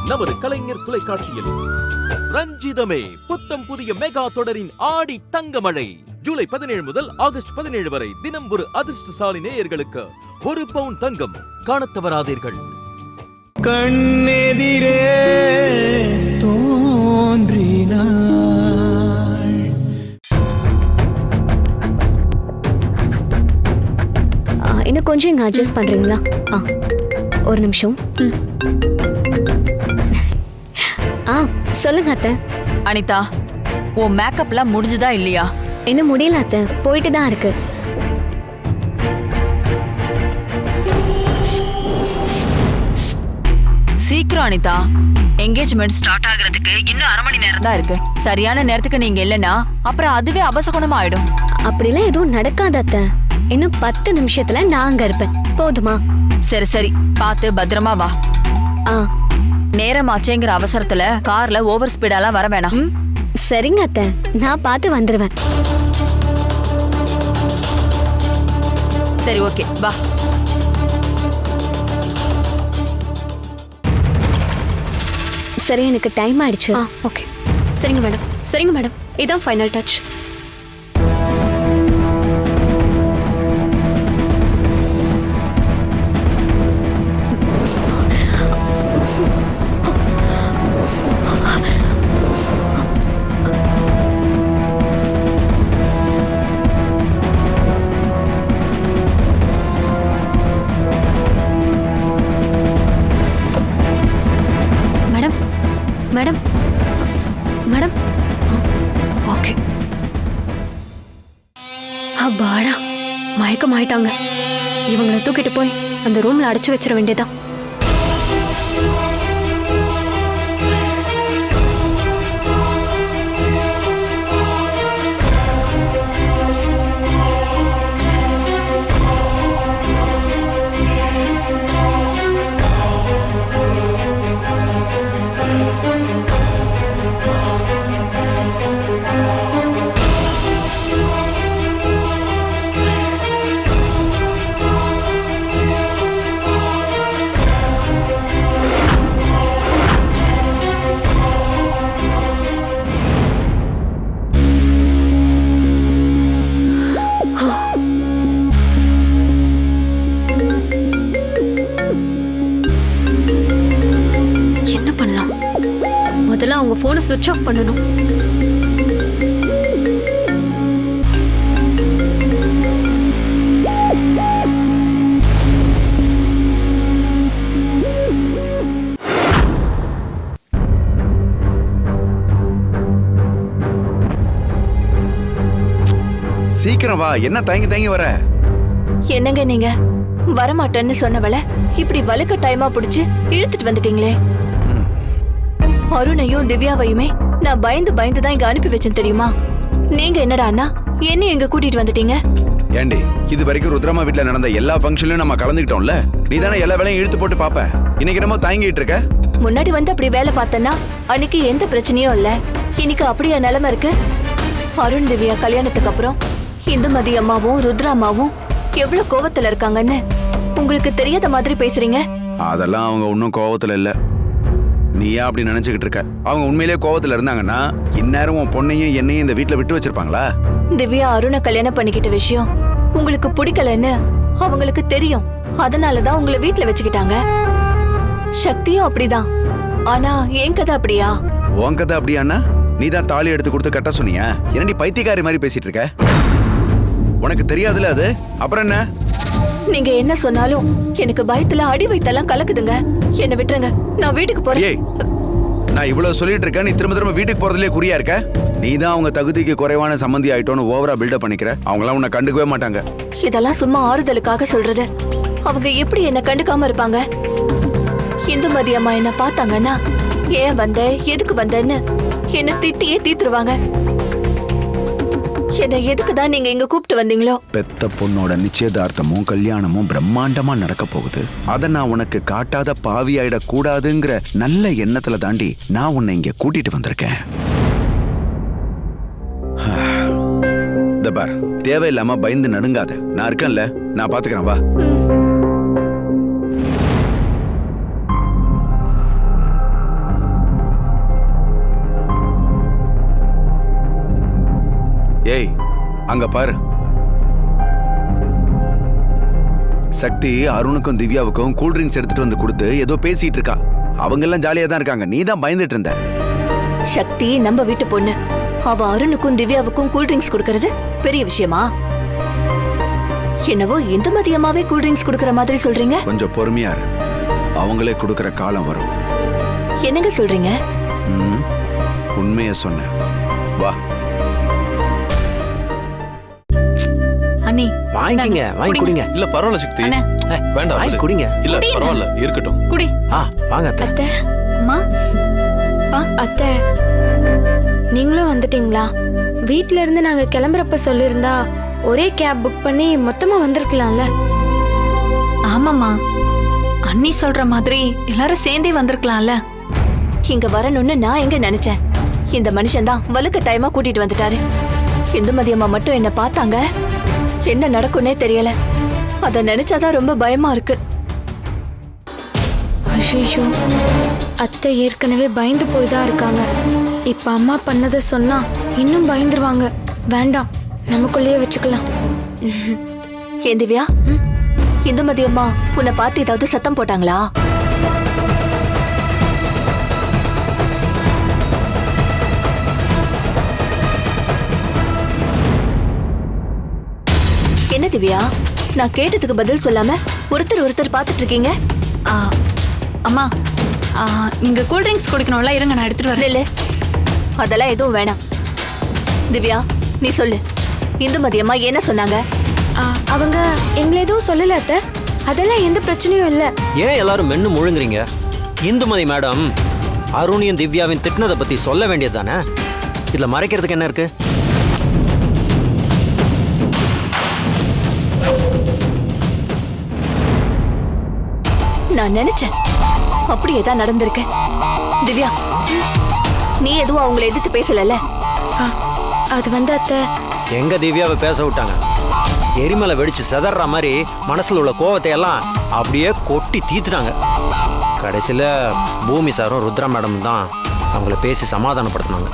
நமது கலைஞர் தொலைக்காட்சியில். ரஞ்சிதமே புத்தம் புதிய மெகா தொடரின் ஆடி தங்கமழை ஜூலை 17 முதல் ஆகஸ்ட் 17 வரை தினம் ஒரு அதிர்ஷ்டசாலி நேயர்களுக்கு 1 பவுன் தங்கம். காணத் தவறாதீர்கள். கண்ணெதிரே தோன்றினாள். இன்னும் கொஞ்சம் இங்க அட்ஜஸ்ட் பண்றீங்களா? ஒரு நிமிஷம். சொல்லுங்க அத்தை. அனிதா, உன் மேக்கப்லாம் முடிஞ்சுதா இல்லையா? இன்னும் முடியல அத்தை, போயிட்டு தான் இருக்கு. சீக்கிரம் அனிதா, என்கேஜ்மெண்ட் ஸ்டார்ட் ஆகுறதுக்கு இன்னும் 1/2 மணி நேரம் தான் இருக்கு. சரியான நேரத்துக்கு நீங்க இல்லனா அப்புறம் அதுவே அபசகுணமா ஆயிடும். அப்படிலாம் எதுவும் நடக்காத அத்தை. இன்னும் 10 நிமிஷத்துல நான் அங்க இருப்பேன். போதுமா? சரி சரி, பார்த்து பத்திரமா வா. நேரமாச்சேங்கிற அவசரத்துல கார்ல ஓவர் ஸ்பீடாலாம் வர வேணாம். சரிங்க அத்தை, நான் பார்த்து வந்துருவேன். சரி, ஓகே, வா. சரி, எனக்கு டைம் ஆயிடுச்சு. ஓகே, சரிங்க மேடம். சரிங்க மேடம், இதான் final touch. Madam madam okay. அப்பாடா, மயக்கம் ஆயிட்டாங்க. இவங்களை தூக்கிட்டு போய் அந்த ரூம்ல அடைச்சு வச்சிட வேண்டியதான். முதல்ல அவங்க போனை ஸ்விட்ச் ஆஃப் பண்ணணும். சீக்கிரம் வா, என்ன தயங்கி தயங்கி வர? என்னங்க நீங்க வரமாட்டேன்னு சொன்னவள இப்படி வலுக்க டைமா புடிச்சு இழுத்துட்டு வந்துட்டீங்களே. அருணையும் திவ்யாவையுமே நான் பயந்து பயந்து தான் இங்க அனுப்பி வச்சேன் தெரியுமா? நீங்க என்னடா அண்ணா என்ன எங்க கூட்டிட்டு வந்துட்டீங்க? ஏண்டி, இது வரைக்கும் ருத்ரமா வீட்ல நடந்த எல்லா ஃபங்க்ஷன்லயும் நம்ம கலந்துக்கிட்டோம்ல. நீ தானே எல்லா வேலையும் இழுத்து போட்டு பாப்ப. இன்னைக்கு என்னமோ தயங்கிட்டு இருக்க? முன்னாடி வந்து அப்படி வேலை பார்த்தேன்னா அன்னைக்கு எந்த பிரச்சனையும் இல்ல. இன்னைக்கு அப்படியே நிலைமை இருக்கு. அருண் திவ்யா கல்யாணத்துக்கு அப்புறம் இந்துமதி அம்மாவும் ருத்ரா அம்மாவும் எவ்வளவு கோவத்துல இருக்காங்கன்னு உங்களுக்கு தெரியாத மாதிரி பேசுறீங்க. அதெல்லாம் அவங்க இன்னும் கோவத்துல இல்ல. நீயா அப்படி நினைச்சுக்கிட்டு இருக்க? அவங்க உண்மையிலேயே கோவத்துல இருந்தாங்கன்னா இந்நேரம் உன் பொண்ணையும் என்னையும் இந்த வீட்டுல விட்டு வச்சிருப்பாங்களா? திவ்யா அருணை கல்யாணம் பண்ணிக்கிட்ட விஷயம் உங்களுக்கு பிடிக்கலன்னு அவங்களுக்கு தெரியும். அதனாலதான் உங்களை வீட்டுல வச்சுக்கிட்டாங்க. சக்தியும் அப்படிதான். ஆனா என் கதை அப்படியா? உன் கதை அப்படியாண்ணா? நீ தான் தாலி எடுத்து கொடுத்து கட்ட சொன்னியா? என்னடி பைத்தியக்காரி மாதிரி பேசிட்டு இருக்க? உனக்கு தெரியாதுல அது? அப்புறம் என்ன? நீங்க என்ன சொன்னாலும் எனக்கு பயத்துல அடி வைத்தெல்லாம் கலக்குதுங்க. என்ன விட்டுருங்க, நான் வீட்டுக்கு போறேன். நான் இவ்வளவு சொல்லிட்டு இருக்கேன், நீ திரும்ப திரும்ப வீட்டுக்கு போறதுலயே குறியா இருக்க. நீ தான் அவங்க தகுதிக்கு குறைவான சம்பந்தி ஆயிட்டோன்னு ஓவரா பில்டப் பண்ணிக்கிற. அவங்களாம் உன்னை கண்டுக்கவே மாட்டாங்க. இதெல்லாம் சும்மா ஆறுதலுக்காக சொல்றது. அவங்க எப்படி என்ன கண்டுக்காம இருப்பாங்க? இந்துமதி அம்மா என்ன பார்த்தாங்கன்னா ஏன் வந்த, எதுக்கு வந்தன்னு என்ன திட்டியே தீத்துருவாங்க. என்ன எதுக்குதான் நீங்க இங்க கூப்பிட்டு வந்தீங்களோ? பெத்த பொண்ணோட நிச்சயதார்த்தமும் கல்யாணமும் பிரம்மாண்டமா நடக்க போகுது. அத நான் உனக்கு காட்டாத பாவியாயிட கூடாதுங்கிற நல்ல எண்ணத்துல தாண்டி நான் உன்னை இங்க கூட்டிட்டு வந்திருக்கேன். பார், தேவையில்லாம பயந்து நடுங்காத. நான் இருக்கேன்ல, நான் பாத்துக்கிறேன், வா. ஏய் அங்க பாரு. சக்தி அருணுக்கும் திவ்யாவுக்கும் கூல் ட்ரிங்க்ஸ் எடுத்துட்டு வந்து கொடுத்து ஏதோ பேசிட்டு இருக்கா. அவங்க எல்லாம் ஜாலியா தான் இருக்காங்க, நீ தான் பயந்துட்டு இருந்த. சக்தி நம்ம வீட்டு பொண்ணு, அவ அருணுக்கும் திவ்யாவுக்கும் கூல் ட்ரிங்க்ஸ் கொடுக்கறது பெரிய விஷயமா? என்னவோ இந்துமதி அம்மாவே கூல் ட்ரிங்க்ஸ் கொடுக்கற மாதிரி சொல்றீங்க. கொஞ்சம் பொறுமையா இரு, அவங்களே கொடுக்கற காலம் வரும். என்னங்க சொல்றீங்க? உண்மைய சொன்னேன், வா. அண்ணி வாங்கிக்கங்க, வாங்கி குடிங்க. இல்ல பரவாயில்ல சக்தி, அண்ணே. வேண்டாம் வாங்கி விடு. குடிங்க. இல்ல பரவாயில்ல இருக்கட்டும். குடி. வாங்க அத்தை. அத்தை, அம்மா அத்தை, நீங்களும் வந்துட்டீங்களா? வீட்ல இருந்து நாங்க கிளம்புறப்ப சொல்லிருந்தா ஒரே கேப் புக் பண்ணி மொத்தமா வந்திருக்கலாம்ல. ஆமாமா, அண்ணி சொல்ற மாதிரி எல்லாரும் சேர்ந்தே வந்திருக்கலாம்ல. இங்க வரணும்னு நான் எங்க நினைச்சேன். இந்த மனுஷன் தான் வலுக்க டைமா கூட்டிட்டு வந்துட்டாரு. இந்துமதி அம்மா மட்டும் என்ன பார்த்தாங்க, என்ன நடக்கும்னே தெரியல. அத நினைச்சாதான் ரொம்ப பயமா இருக்கு. ஐயோ, அத்தை ஏற்கனவே பயந்து போய் தான் இருக்காங்க. இப்ப அம்மா பண்ணதை சொன்னா இன்னும் பயந்துருவாங்க. வேண்டாம், நமக்குள்ளேயே வச்சுக்கலாம். ஏன் திவ்யா, இந்துமதி அம்மா உன்னை பார்த்து ஏதாவது சத்தம் போட்டாங்களா? என்ன திவ்யா, நான் கேட்டதுக்கு பதில் சொல்லாம ஒருத்தர் பார்த்துட்டு இருக்கீங்க. அம்மா, நீங்க கூல் ட்ரிங்க்ஸ் குடிக்கணும்ல, இருங்க நான் எடுத்துட்டு வரேன். இல்ல, அதெல்லாம் எதுவும் வேணாம். திவ்யா நீ சொல்லு, இந்துமதி அம்மா என்ன சொன்னாங்க? அவங்க எங்களை எதுவும் சொல்லல அத்தை. அதெல்லாம் எந்த பிரச்சனையும் இல்ல. ஏன் எல்லாரும் மென்னு முழுங்குறீங்க? இந்துமதி மேடம் அருணியும் திவ்யாவின் திட்டினதை பத்தி சொல்ல வேண்டியது தானே. இதுல மறைக்கிறதுக்கு என்ன இருக்கு? நான் நினைச்சேன் அப்படியே தான் நடந்திருக்கு. திவ்யா, நீ எதுவும் அவங்களை எதிர்த்து பேசல? அது வந்து அத்தை, எங்க திவ்யாவை பேச விட்டாங்க? எரிமலை வெடிச்சு செதற மாதிரி மனசுல உள்ள கோவத்தை எல்லாம் அப்படியே கொட்டி தீத்துட்டாங்க. கடைசியில பூமி சாரும் ருத்ரா மேடம் தான் அவங்கள பேசி சமாதானப்படுத்தினாங்க.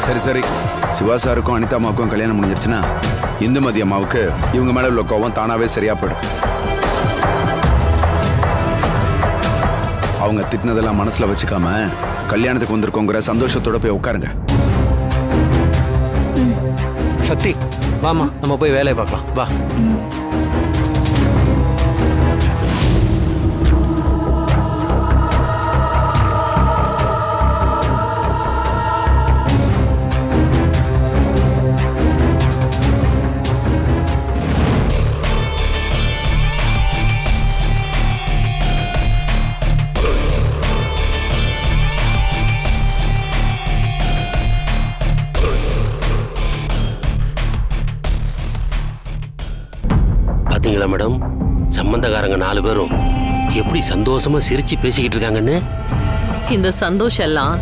சரி சரி, சிவா சாருக்கும் அனிதா அம்மாவுக்கும் கல்யாணம் முடிஞ்சிருச்சுன்னா இந்துமதி அம்மாவுக்கு இவங்க மேல உள்ள கோவம் தானாவே சரியா போயிடும். அவங்க திட்டினதெல்லாம் மனசுல வச்சுக்காம கல்யாணத்துக்கு வந்திருக்கோங்கிற சந்தோஷத்தோட போய் உட்காருங்க. சக்தி வாமா, நம்ம போய் வேலையை பார்க்கலாம் வா. பாத்தீங்களா மேடம், சம்பந்தக்காரங்க 4 பேரும் எப்படி சந்தோஷமா சிரிச்சு பேசிக்கிட்டு இருக்காங்கன்னு. இந்த சந்தோஷம் எல்லாம்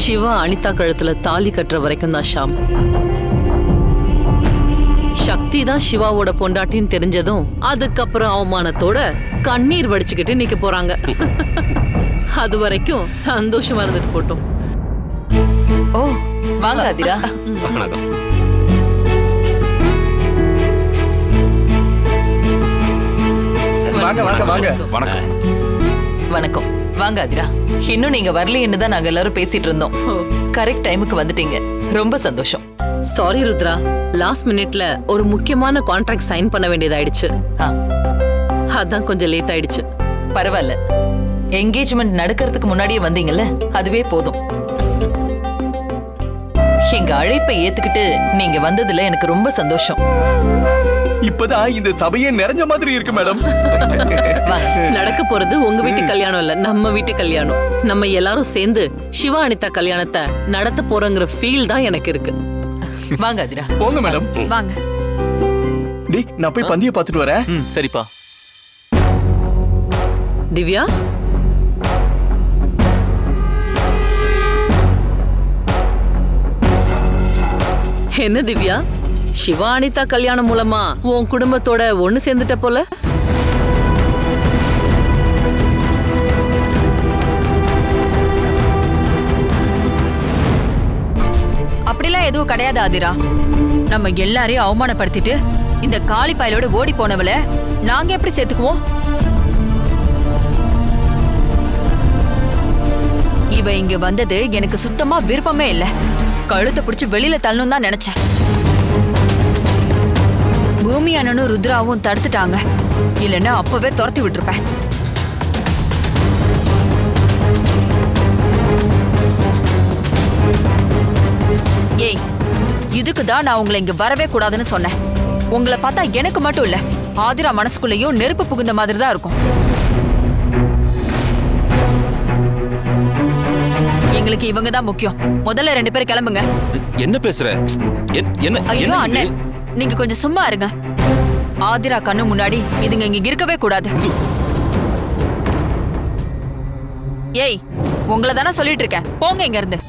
சிவா அனிதா கழுத்துல தாலி கட்டுற வரைக்கும் தான் ஷாம். சக்தி தான் சிவாவோட பொண்டாட்டின்னு தெரிஞ்சதும் அதுக்கப்புறம் அவமானத்தோட கண்ணீர் வடிச்சுக்கிட்டு நிக்க போறாங்க. அது வரைக்கும் சந்தோஷமா இருந்துட்டு போட்டோம். ஓ வாங்க அதிரா. வணக்கம். வணக்கம். வணக்கம். வாங்க அதிரா. இன்னும் நீங்க வரலைன்னு தான் நாங்க எல்லாரும் பேசிட்டு இருந்தோம். கரெக்ட் டைமுக்கு வந்துட்டீங்க, ரொம்ப சந்தோஷம். சாரி ருத்ரா, லாஸ்ட் மினிட்ல ஒரு முக்கியமான கான்ட்ராக்ட் சைன் பண்ண வேண்டியதாயிடுச்சு. அதான் கொஞ்சம் லேட் ஆயிடுச்சு. பரவாயில்ல, என்கேஜ்மெண்ட் நடக்கிறதுக்கு முன்னாடியே வந்தீங்கல்ல, அதுவே போதும். எங்க அழைப்பை ஏத்துக்கிட்டு நீங்க வந்ததுல எனக்கு ரொம்ப சந்தோஷம். இப்பதான் இந்த சபையே நிறைஞ்ச மாதிரி இருக்கு மேடம். நடக்க போறது உங்க வீட்டு கல்யாணம் இல்ல, நம்ம வீட்டு கல்யாணம். நம்ம எல்லாரும் சேர்ந்து சிவா அனிதா கல்யாணத்தை நடத்த போறோங்கிற ஃபீல் தான் எனக்கு இருக்கு. வாங்க அதிரா. போங்க மேடம். வாங்க. டி, நான் போய் பந்திய பாத்துட்டு வரேன். சரிப்பா. திவ்யா, என்ன திவ்யா, சிவா அனிதா கல்யாணம் மூலமா உன் குடும்பத்தோட ஒண்ணு சேர்ந்துட்ட போல. அப்படிலாம் எதுவும் கிடையாது ஆதிரா. நம்ம எல்லாரையும் அவமானப்படுத்திட்டு இந்த காளி பயலோட ஓடி போனவள நாங்க எப்படி சேர்த்துக்குவோம்? இவ இங்க வந்தது எனக்கு சுத்தமா விருப்பமே இல்ல. கழுத்தை பிடிச்சு வெளியில தள்ளணும் தான் நினைச்சேன். பூமி அண்ணனும் ருத்ராவும் தடுத்துட்டாங்க. இல்லைன்னா அப்பவே துரத்தி விட்டுருப்பேன். ஏய், இதுக்குதான் நான் உங்களை இங்க வரவே கூடாதுன்னு சொன்னேன். உங்களை பார்த்தா எனக்கு மட்டும் இல்ல, ஆதிரா மனசுக்குள்ளேயும் நெருப்பு புகுந்த மாதிரி தான் இருக்கும். எங்களுக்கு இவங்க தான் முக்கியம். முதல்ல 2 பேரும் கிளம்புங்க. என்ன பேசுற? என்ன? ஐயோ அண்ணன், நீங்க கொஞ்சம் சும்மா இருங்க. ஆதிரா கண்ணு முன்னாடி இதுங்க இங்க இருக்கவே கூடாது. ஏய், உங்களை தானே சொல்லிட்டு இருக்கேன், போங்க இங்க இருந்து.